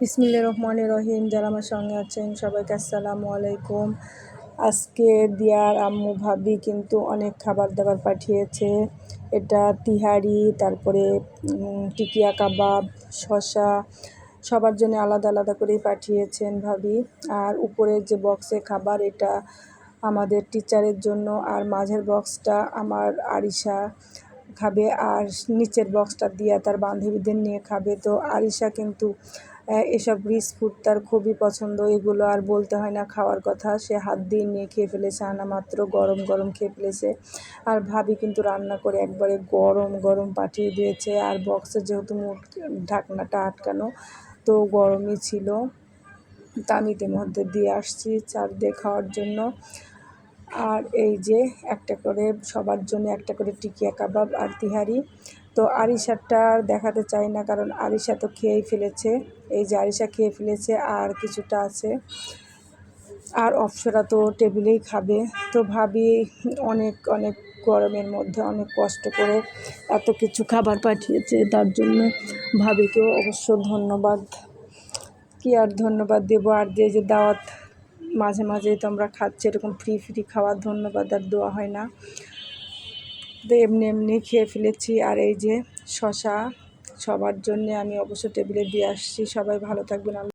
বিসমিল্লাহির রহমানির রহিম। যারা আমার সঙ্গে আছেন সবাইকে আসসালামু আলাইকুম। আজকে দিয়ার আম্মু ভাবি কিন্তু অনেক খাবার দাবার পাঠিয়েছে। এটা তিহারি, তারপরে টিকিয়া কাবাব, শসা, সবার জন্য আলাদা আলাদা করেই পাঠিয়েছেন ভাবি। আর উপরের যে বক্সে খাবার, এটা আমাদের টিচারের জন্য, আর মাঝের বক্সটা আমার আরিশা খাবে, আর নিচের বক্সটা দিয়া তার বান্ধবীদের নিয়ে খাবে। তো আরিশা কিন্তু এসব রিচ ফুড তার খুবই পছন্দ। এগুলো আর বলতে হয় না খাওয়ার কথা, সে হাত দিয়ে নিয়ে খেয়ে ফেলেছে, আনা মাত্র গরম গরম খেয়ে ফেলেছে। আর ভাবি কিন্তু রান্না করে একবারে গরম গরম পাঠিয়ে দিয়েছে। আর বক্সে যেহেতু মুখ ঢাকনাটা আটকানো, তো গরমই ছিল। তা আমি মধ্যে দিয়ে আসছি চার দিয়ে খাওয়ার জন্য। আর এই যে একটা করে সবার জন্য একটা করে টিকিয়া কাবাব আর তিহারি। তো আরিশাটা আর দেখাতে চাই না, কারণ আরিশা তো খেয়েই ফেলেছে। এই যে আরিশা খেয়ে ফেলেছে, আর কিছুটা আছে। আর অপসরা তো টেবিলেই খাবে। তো ভাবি অনেক অনেক গরমের মধ্যে অনেক কষ্ট করে এত কিছু খাবার পাঠিয়েছে, তার জন্য ভাবিকেও অবশ্য ধন্যবাদ। কি আর ধন্যবাদ দেবো, আর যে দাওয়াত মাঝে মাঝেই তো আমরা খাচ্ছি, এরকম ফ্রি খাওয়ার ধন্যবাদ আর দেওয়া হয় না। তো এমনি এমনি খেয়ে ফেলেছি। আর এই যে শসা সবার জন্যে আমি অবশ্য টেবিলে দিয়ে আসছি। সবাই ভালো থাকবেন।